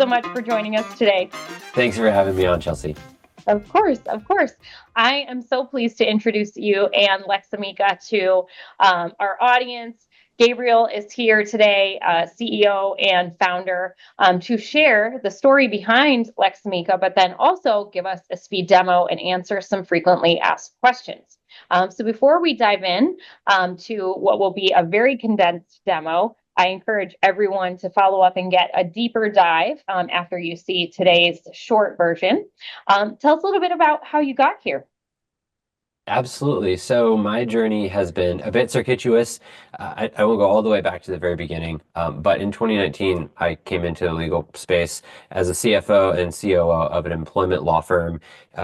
much for joining us today. Thanks for having me on, Chelsey. Of course, of course. I am so pleased to introduce you and Lexamica to our audience. Gabriel is here today, CEO and founder, to share the story behind Lexamica, but then also give us a speed demo and answer some frequently asked questions. So before we dive in to what will be a very condensed demo, I encourage everyone to follow up and get a deeper dive after you see today's short version. Tell us a little bit about how you got here. Absolutely. So my journey has been a bit circuitous. I will go all the way back to the very beginning. But in 2019, I came into the legal space as a CFO and COO of an employment law firm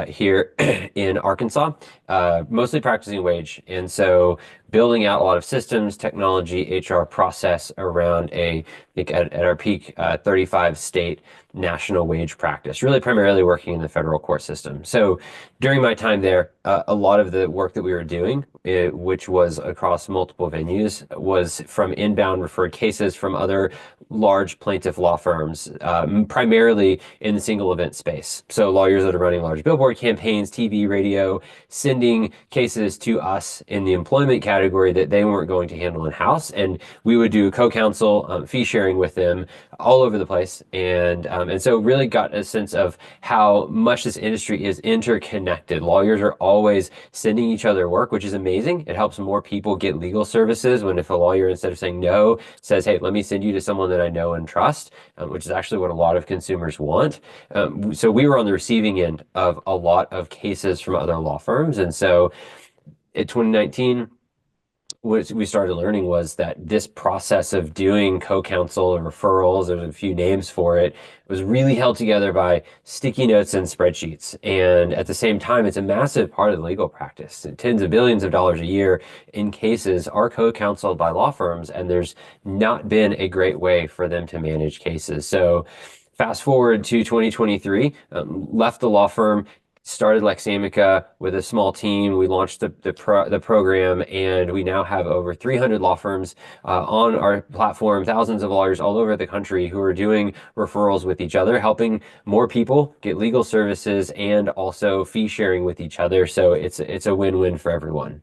here in Arkansas, mostly practicing wage. And so building out a lot of systems, technology, HR process around I think at our peak, 35 state national wage practice, really primarily working in the federal court system. So during my time there, a lot of the work that we were doing, which was across multiple venues, was from inbound referred cases from other large plaintiff law firms, primarily in the single event space. So lawyers that are running large billboard campaigns, TV, radio, sending cases to us in the employment category that they weren't going to handle in-house. And we would do co-counsel, fee sharing with them all over the place. And so really got a sense of how much this industry is interconnected. Lawyers are always sending each other work, which is amazing. It helps more people get legal services when if a lawyer, instead of saying no, says, hey, let me send you to someone that I know and trust, which is actually what a lot of consumers want. So we were on the receiving end of a lot of cases from other law firms. And so in 2019, what we started learning was that this process of doing co-counsel or referrals, there's a few names for it, was really held together by sticky notes and spreadsheets. And at the same time, it's a massive part of the legal practice. Tens of billions of dollars a year in cases are co-counseled by law firms, and there's not been a great way for them to manage cases. So fast forward to 2023, left the law firm, started Lexamica with a small team. We launched the program, and we now have over 300 law firms on our platform, thousands of lawyers all over the country who are doing referrals with each other, helping more people get legal services and also fee sharing with each other. So it's a win-win for everyone.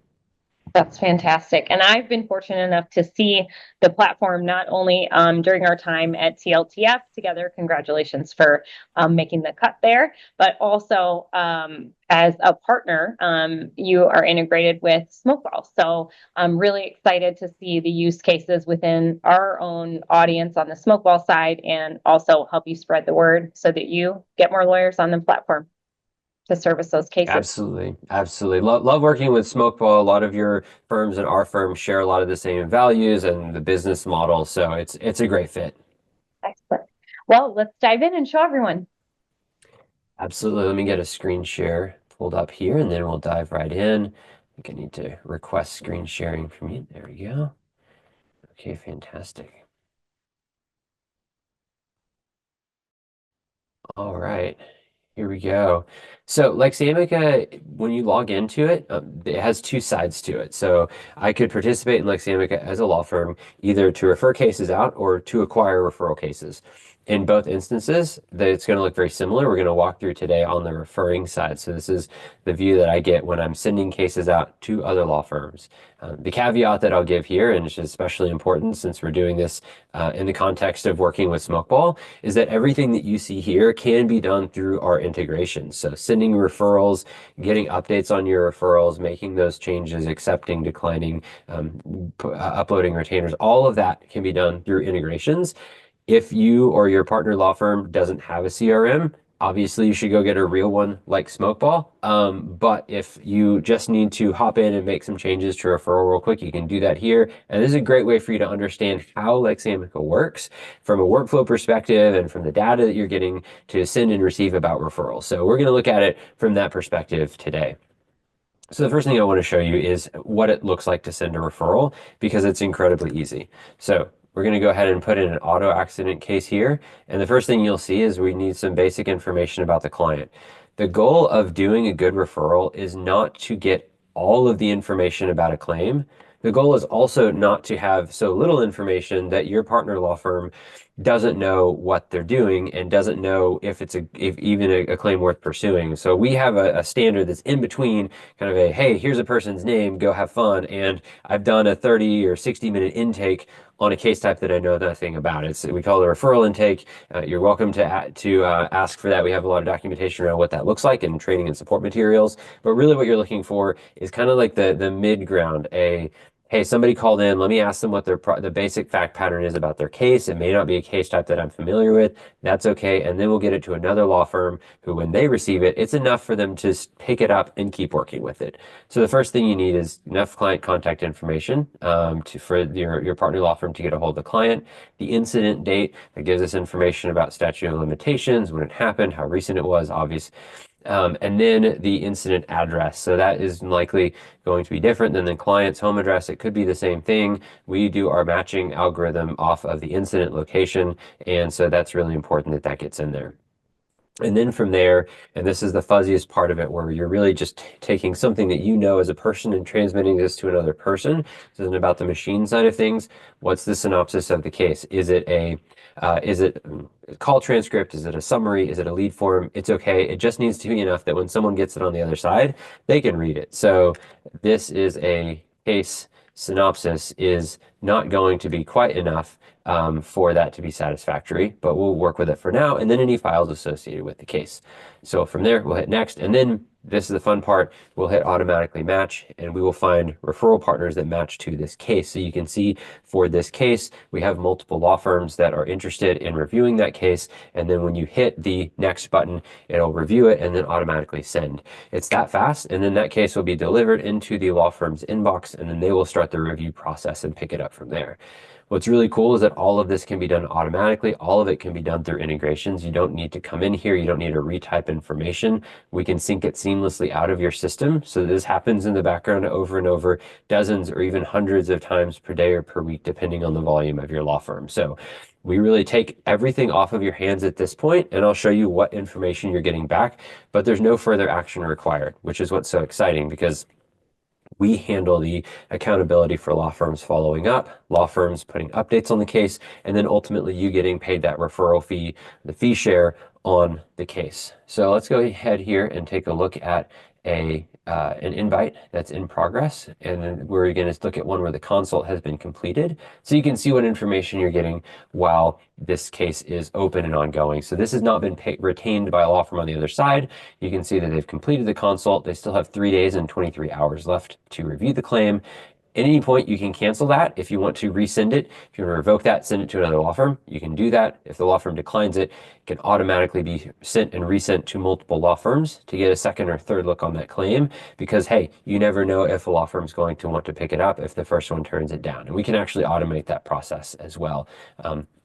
That's fantastic. And I've been fortunate enough to see the platform not only during our time at TLTF together, congratulations for making the cut there, but also as a partner, you are integrated with Smokeball. So I'm really excited to see the use cases within our own audience on the Smokeball side and also help you spread the word so that you get more lawyers on the platform to service those cases. Absolutely. Absolutely. Love working with Smokeball. A lot of your firms and our firm share a lot of the same values and the business model. So it's a great fit. Excellent. Well, let's dive in and show everyone. Absolutely. Let me get a screen share pulled up here and then we'll dive right in. I think I need to request screen sharing from you. There we go. Okay, fantastic. All right. Here we go. So Lexamica, when you log into it, it has two sides to it. So I could participate in Lexamica as a law firm, either to refer cases out or to acquire referral cases. In both instances, it's going to look very similar. We're going to walk through today on the referring side. So this is the view that I get when I'm sending cases out to other law firms. The caveat that I'll give here, and it's especially important since we're doing this in the context of working with Smokeball, is that everything that you see here can be done through our integration. So sending referrals, getting updates on your referrals, making those changes, accepting, declining, uploading retainers, all of that can be done through integrations. If you or your partner law firm doesn't have a CRM, obviously you should go get a real one like Smokeball. But if you just need to hop in and make some changes to referral real quick, you can do that here. And this is a great way for you to understand how Lexamica works from a workflow perspective and from the data that you're getting to send and receive about referrals. So we're going to look at it from that perspective today. So the first thing I want to show you is what it looks like to send a referral because it's incredibly easy. So we're going to go ahead and put in an auto accident case here. And the first thing you'll see is we need some basic information about the client. The goal of doing a good referral is not to get all of the information about a claim. The goal is also not to have so little information that your partner law firm doesn't know what they're doing and doesn't know if it's if even a claim worth pursuing. So we have a standard that's in between kind of a, hey, here's a person's name, go have fun, and I've done a 30 or 60-minute intake on a case type that I know nothing about. We call it a referral intake. You're welcome to ask for that. We have a lot of documentation around what that looks like and training and support materials. But really, what you're looking for is kind of like the mid ground. Hey, somebody called in. Let me ask them what the basic fact pattern is about their case. It may not be a case type that I'm familiar with. That's okay. And then we'll get it to another law firm who, when they receive it, it's enough for them to pick it up and keep working with it. So the first thing you need is enough client contact information for your partner law firm to get a hold of the client. The incident date that gives us information about statute of limitations, when it happened, how recent it was, obvious. And then the incident address. So that is likely going to be different than the client's home address. It could be the same thing. We do our matching algorithm off of the incident location. And so that's really important that that gets in there. And then from there, and this is the fuzziest part of it, where you're really just taking something that you know as a person and transmitting this to another person. This isn't about the machine side of things. What's the synopsis of the case? Is it a call transcript? Is it a summary? Is it a lead form? It's okay. It just needs to be enough that when someone gets it on the other side, they can read it. So this is a case synopsis is not going to be quite enough for that to be satisfactory, but we'll work with it for now, and then any files associated with the case. So from there, we'll hit next, and then this is the fun part, we'll hit automatically match, and we will find referral partners that match to this case. So you can see for this case, we have multiple law firms that are interested in reviewing that case, and then when you hit the next button, it'll review it and then automatically send. It's that fast, and then that case will be delivered into the law firm's inbox, and then they will start the review process and pick it up from there. What's really cool is that all of this can be done automatically. All of it can be done through integrations. You don't need to come in here. You don't need to retype information. We can sync it seamlessly out of your system. So this happens in the background over and over, dozens or even hundreds of times per day or per week, depending on the volume of your law firm. So we really take everything off of your hands at this point, and I'll show you what information you're getting back, but there's no further action required, which is what's so exciting, because we handle the accountability for law firms following up, law firms putting updates on the case, and then ultimately you getting paid that referral fee, the fee share on the case. So let's go ahead here and take a look at an invite that's in progress, and then we're going to look at one where the consult has been completed, so you can see what information you're getting while this case is open and ongoing. So this has not been retained by a law firm on the other side. You can see that they've completed the consult. They still have 3 days and 23 hours left to review the claim. At any point, you can cancel that. If you want to resend it, if you want to revoke that, send it to another law firm, you can do that. If the law firm declines it, it can automatically be sent and resent to multiple law firms to get a second or third look on that claim, because, hey, you never know if a law firm is going to want to pick it up if the first one turns it down. And we can actually automate that process as well,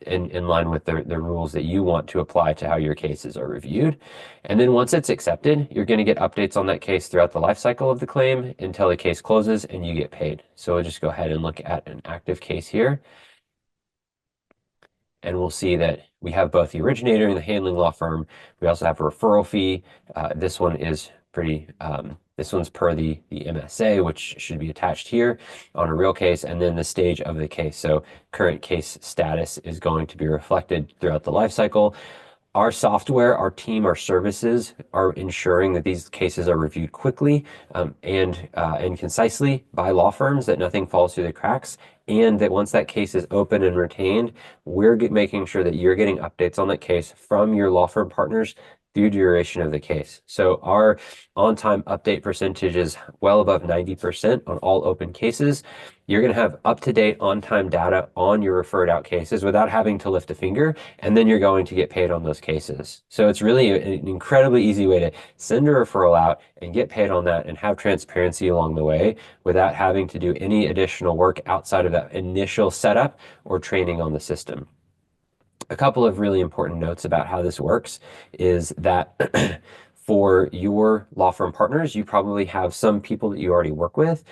in line with the rules that you want to apply to how your cases are reviewed. And then once it's accepted, you're going to get updates on that case throughout the life cycle of the claim until the case closes and you get paid. So we'll just go ahead and look at an active case here. And we'll see that we have both the originator and the handling law firm. We also have a referral fee. This one is pretty, this one's per the MSA, which should be attached here on a real case, and then the stage of the case. So current case status is going to be reflected throughout the life cycle. Our software, our team, our services are ensuring that these cases are reviewed quickly and concisely by law firms, that nothing falls through the cracks, and that once that case is open and retained, we're making sure that you're getting updates on that case from your law firm partners through duration of the case. So our on-time update percentage is well above 90% on all open cases. You're going to have up-to-date on-time data on your referred out cases without having to lift a finger, and then you're going to get paid on those cases. So it's really an incredibly easy way to send a referral out and get paid on that and have transparency along the way without having to do any additional work outside of that initial setup or training on the system. A couple of really important notes about how this works is that for your law firm partners, you probably have some people that you already work with.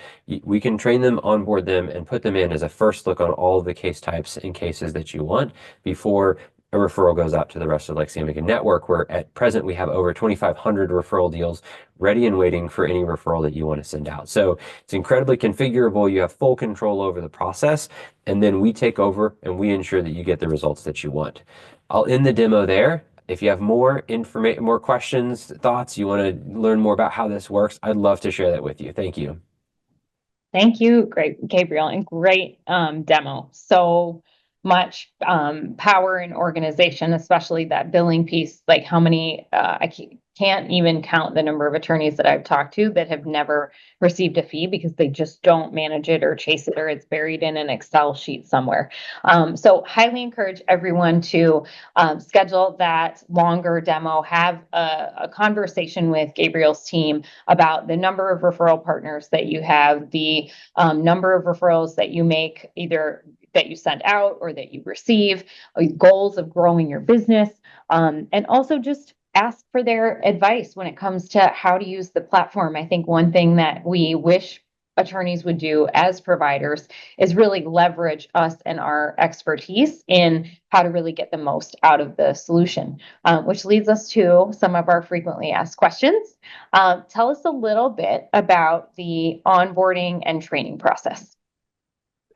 We can train them, onboard them, and put them in as a first look on all of the case types and cases that you want before a referral goes out to the rest of the Lexamica network, where at present we have over 2,500 referral deals ready and waiting for any referral that you want to send out. So it's incredibly configurable. You have full control over the process, and then we take over and we ensure that you get the results that you want. I'll end the demo there. If you have more information, more questions, thoughts, you want to learn more about how this works, I'd love to share that with you. Thank you. Thank you, great Gabriel, and great demo. So much power in organization, especially that billing piece. Like how many, I can't even count the number of attorneys that I've talked to that have never received a fee because they just don't manage it or chase it, or it's buried in an Excel sheet somewhere. So highly encourage everyone to schedule that longer demo, have a conversation with Gabriel's team about the number of referral partners that you have, the number of referrals that you make, either that you send out or that you receive, goals of growing your business, and also just ask for their advice when it comes to how to use the platform. I think one thing that we wish attorneys would do as providers is really leverage us and our expertise in how to really get the most out of the solution, which leads us to some of our frequently asked questions. Tell us a little bit about the onboarding and training process.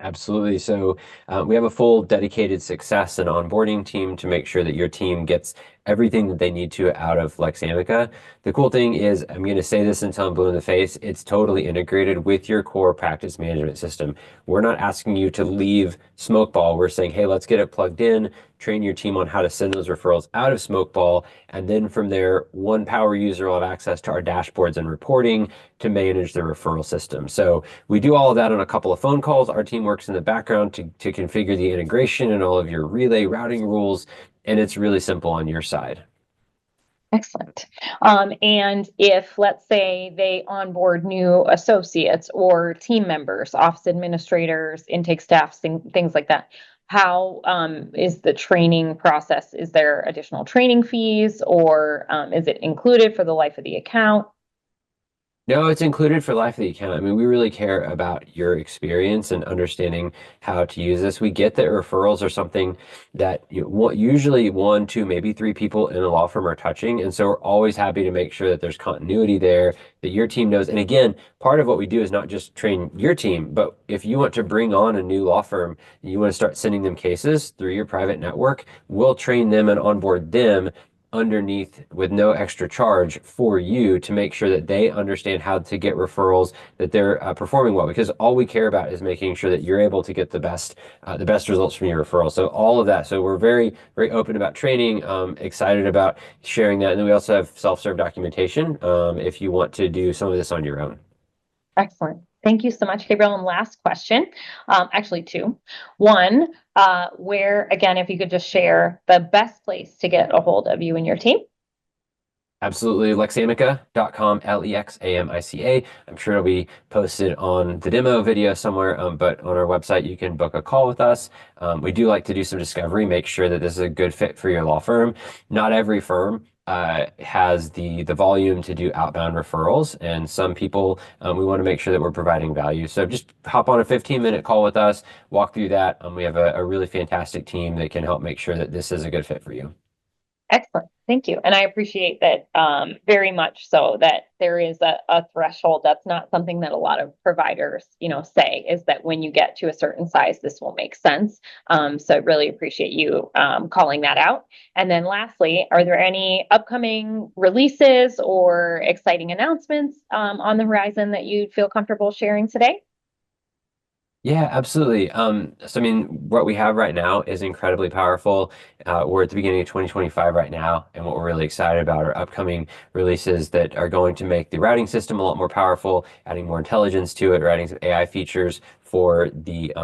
Absolutely. So we have a full dedicated success and onboarding team to make sure that your team gets everything that they need to out of Lexamica. The cool thing is, I'm going to say this until I'm blue in the face, it's totally integrated with your core practice management system. We're not asking you to leave Smokeball. We're saying, hey, let's get it plugged in, train your team on how to send those referrals out of Smokeball, and then from there, one power user will have access to our dashboards and reporting to manage the referral system. So we do all of that on a couple of phone calls. Our team works in the background to configure the integration and all of your relay routing rules, and it's really simple on your side. Excellent. And if, let's say, they onboard new associates or team members, office administrators, intake staff, things like that, how is the training process? Is there additional training fees, or is it included for the life of the account? No, it's included for life of the account. I mean, we really care about your experience and understanding how to use this. We get that referrals are something that usually one, two, maybe three people in a law firm are touching. And so we're always happy to make sure that there's continuity there, that your team knows. And again, part of what we do is not just train your team, but if you want to bring on a new law firm, and you want to start sending them cases through your private network, we'll train them and onboard them underneath with no extra charge for you to make sure that they understand how to get referrals, that they're performing well, because all we care about is making sure that you're able to get the best results from your referrals. So all of that. So we're very, very open about training, excited about sharing that. And then we also have self-serve documentation if you want to do some of this on your own. Excellent. Thank you so much, Gabriel. And last question, actually two. One, where, again, if you could just share the best place to get a hold of you and your team. Absolutely. Lexamica.com, Lexamica. I'm sure it'll be posted on the demo video somewhere, but on our website, you can book a call with us. We do like to do some discovery, make sure that this is a good fit for your law firm. Not every firm has the volume to do outbound referrals, and some people, we want to make sure that we're providing value. So just hop on a 15-minute call with us, walk through that. We have a really fantastic team that can help make sure that this is a good fit for you. Excellent. Thank you. And I appreciate that very much, so that there is a threshold. That's not something that a lot of providers, say, is that when you get to a certain size, this will make sense. So I really appreciate you calling that out. And then lastly, are there any upcoming releases or exciting announcements on the horizon that you feel comfortable sharing today? Yeah, absolutely. So I mean, what we have right now is incredibly powerful. We're at the beginning of 2025 right now, and what we're really excited about are upcoming releases that are going to make the routing system a lot more powerful, adding more intelligence to it, or adding some AI features for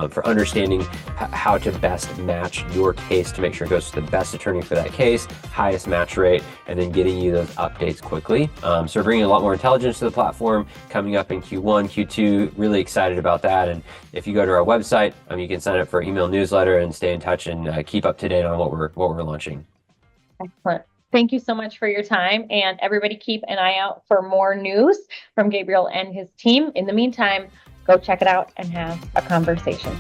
for understanding how to best match your case to make sure it goes to the best attorney for that case, highest match rate, and then getting you those updates quickly. So we're bringing a lot more intelligence to the platform coming up in Q1, Q2. Really excited about that. And if you go to our website, you can sign up for our email newsletter and stay in touch and keep up to date on what we're launching. Excellent. Thank you so much for your time, and everybody keep an eye out for more news from Gabriel and his team. In the meantime, go check it out and have a conversation.